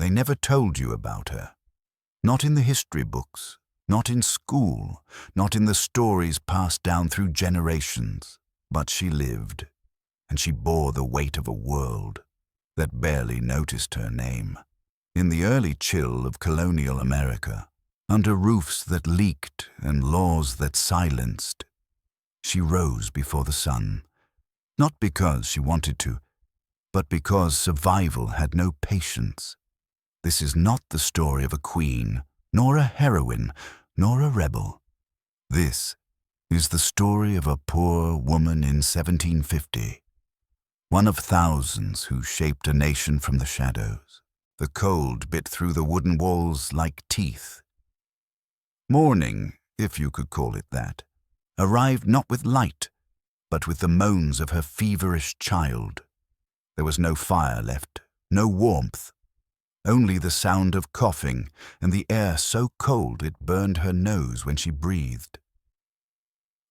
They never told you about her. Not in the history books, not in school, not in the stories passed down through generations. But she lived, and she bore the weight of a world that barely noticed her name. In the early chill of colonial America, under roofs that leaked and laws that silenced, she rose before the sun, not because she wanted to, but because survival had no patience. This is not the story of a queen, nor a heroine, nor a rebel. This is the story of a poor woman in 1750, one of thousands who shaped a nation from the shadows. The cold bit through the wooden walls like teeth. Morning, if you could call it that, arrived not with light, but with the moans of her feverish child. There was no fire left, no warmth, only the sound of coughing and the air so cold it burned her nose when she breathed.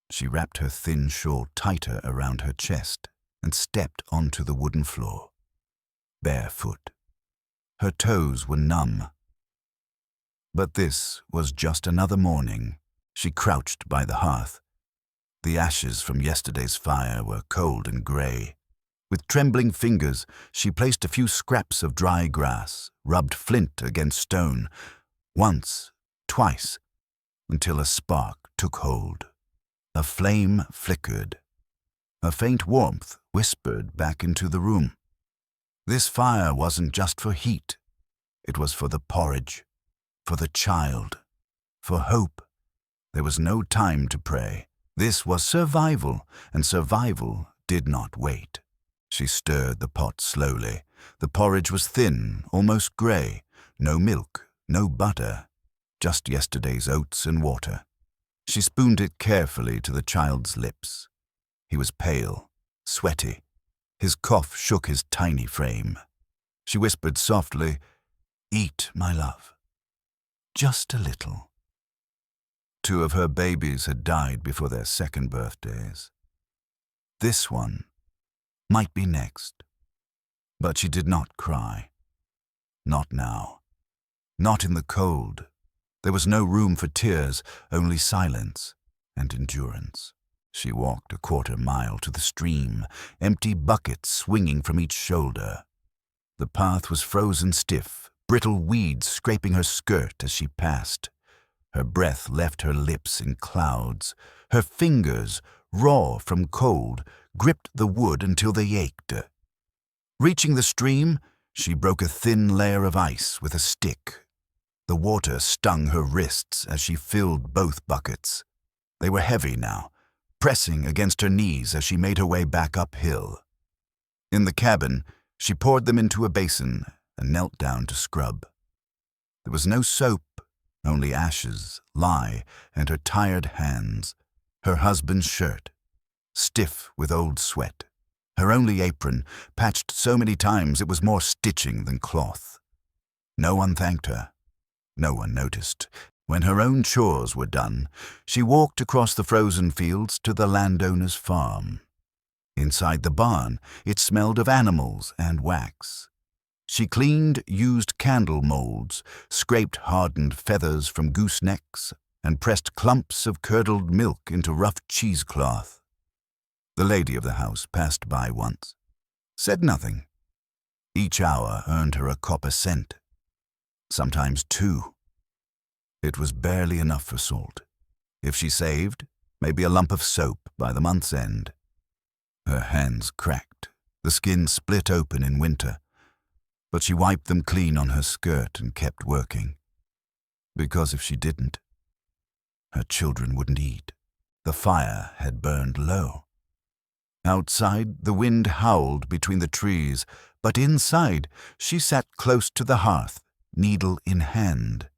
She wrapped her thin shawl tighter around her chest and stepped onto the wooden floor, barefoot. Her toes were numb. But this was just another morning. She crouched by the hearth. The ashes from yesterday's fire were cold and grey. With trembling fingers, she placed a few scraps of dry grass, rubbed flint against stone, once, twice, until a spark took hold. A flame flickered. A faint warmth whispered back into the room. This fire wasn't just for heat. It was for the porridge, for the child, for hope. There was no time to pray. This was survival, and survival did not wait. She stirred the pot slowly. The porridge was thin, almost grey. No milk, no butter, just yesterday's oats and water. She spooned it carefully to the child's lips. He was pale, sweaty. His cough shook his tiny frame. She whispered softly, "Eat, my love. Just a little." 2 of her babies had died before their second birthdays. This one might be next. But she did not cry. Not now. Not in the cold. There was no room for tears, only silence and endurance. She walked a 1/4 mile to the stream, empty buckets swinging from each shoulder. The path was frozen stiff, brittle weeds scraping her skirt as she passed. Her breath left her lips in clouds. Her fingers, raw from cold, gripped the wood until they ached. Reaching the stream, she broke a thin layer of ice with a stick. The water stung her wrists as she filled both buckets. They were heavy now, pressing against her knees as she made her way back uphill. In the cabin, she poured them into a basin and knelt down to scrub. There was no soap, only ashes, lye, and her tired hands. Her husband's shirt, stiff with old sweat. Her only apron, patched so many times it was more stitching than cloth. No one thanked her. No one noticed. When her own chores were done, she walked across the frozen fields to the landowner's farm. Inside the barn, it smelled of animals and wax. She cleaned used candle molds, scraped hardened feathers from goosenecks, and pressed clumps of curdled milk into rough cheesecloth. The lady of the house passed by once, said nothing. Each hour earned her a copper cent, sometimes 2. It was barely enough for salt. If she saved, maybe a lump of soap by the month's end. Her hands cracked, the skin split open in winter, but she wiped them clean on her skirt and kept working. Because if she didn't, her children wouldn't eat. The fire had burned low. Outside, the wind howled between the trees, but inside, she sat close to the hearth, needle in hand.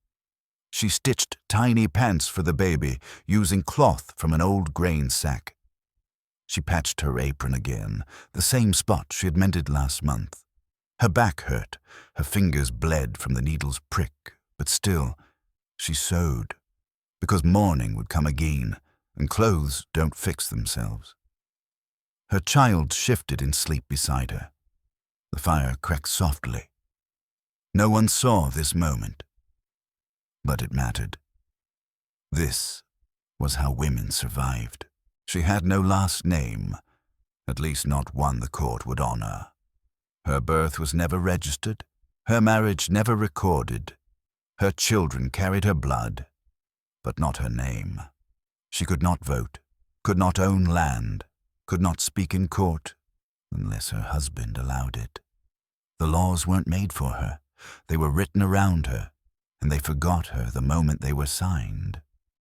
She stitched tiny pants for the baby, using cloth from an old grain sack. She patched her apron again, the same spot she had mended last month. Her back hurt, her fingers bled from the needle's prick, but still, she sewed, because morning would come again, and clothes don't fix themselves. Her child shifted in sleep beside her. The fire cracked softly. No one saw this moment, but it mattered. This was how women survived. She had no last name, at least not one the court would honor. Her birth was never registered, her marriage never recorded. Her children carried her blood, but not her name. She could not vote, could not own land, could not speak in court, unless her husband allowed it. The laws weren't made for her. They were written around her, and they forgot her the moment they were signed.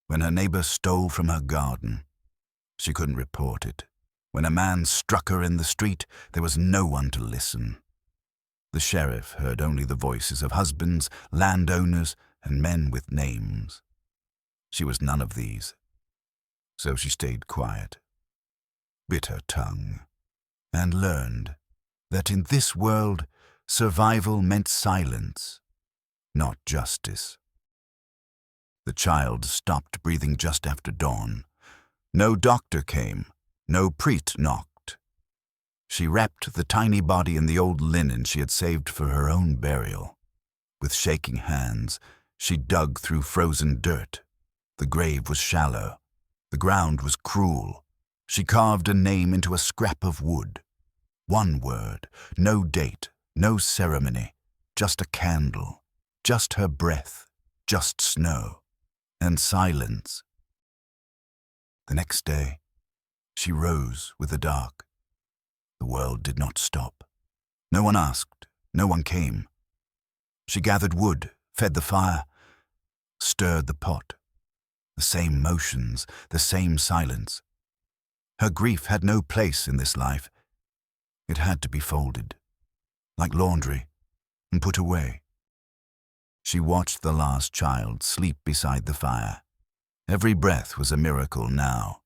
When her neighbor stole from her garden, she couldn't report it. When a man struck her in the street, there was no one to listen. The sheriff heard only the voices of husbands, landowners, and men with names. She was none of these, so she stayed quiet, bit her tongue, and learned that in this world, survival meant silence, not justice. The child stopped breathing just after dawn. No doctor came, no priest knocked. She wrapped the tiny body in the old linen she had saved for her own burial. With shaking hands, she dug through frozen dirt. The grave was shallow. The ground was cruel. She carved a name into a scrap of wood. One word, no date, no ceremony, just a candle, just her breath, just snow, and silence. The next day, she rose with the dark. The world did not stop. No one asked, no one came. She gathered wood, fed the fire, stirred the pot. The same motions, the same silence. Her grief had no place in this life. It had to be folded, like laundry, and put away. She watched the last child sleep beside the fire. Every breath was a miracle now.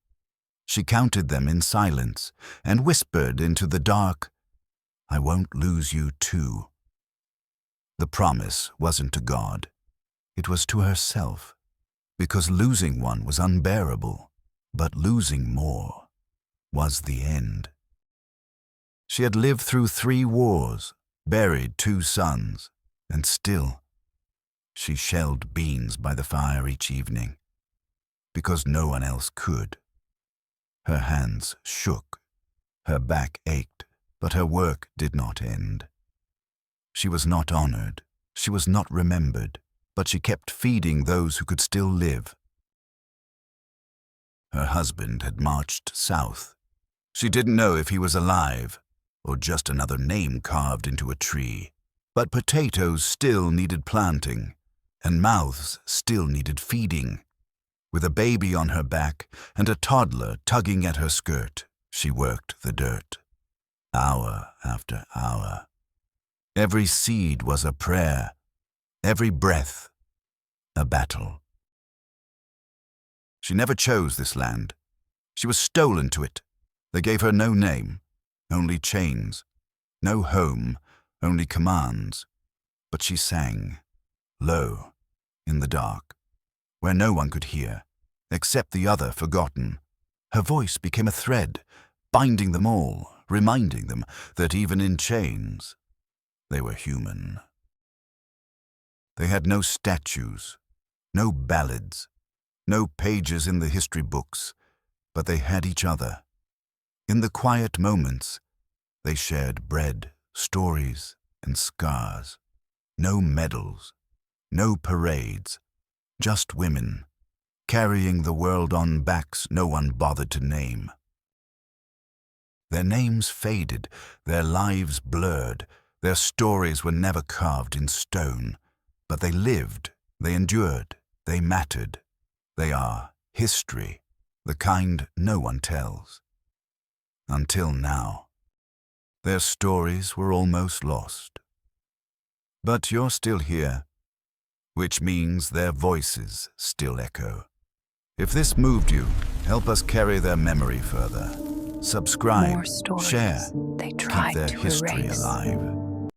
She counted them in silence and whispered into the dark, "I won't lose you too." The promise wasn't to God. It was to herself, because losing one was unbearable, but losing more was the end. She had lived through 3 wars, buried 2 sons, and still she shelled beans by the fire each evening, because no one else could. Her hands shook, her back ached, but her work did not end. She was not honored, she was not remembered, but she kept feeding those who could still live. Her husband had marched south. She didn't know if he was alive, or just another name carved into a tree. But potatoes still needed planting, and mouths still needed feeding. With a baby on her back and a toddler tugging at her skirt, she worked the dirt, hour after hour. Every seed was a prayer, every breath a battle. She never chose this land. She was stolen to it. They gave her no name, only chains, no home, only commands. But she sang, low, in the dark, where no one could hear, except the other forgotten. Her voice became a thread, binding them all, reminding them that even in chains, they were human. They had no statues, no ballads, no pages in the history books, but they had each other. In the quiet moments, they shared bread, stories, and scars. No medals, no parades, just women, carrying the world on backs no one bothered to name. Their names faded, their lives blurred, their stories were never carved in stone, but they lived, they endured, they mattered. They are history, the kind no one tells. Until now, their stories were almost lost. But you're still here, which means their voices still echo. If this moved you, help us carry their memory further. Subscribe, More stories share, they keep tried their to history erase. alive.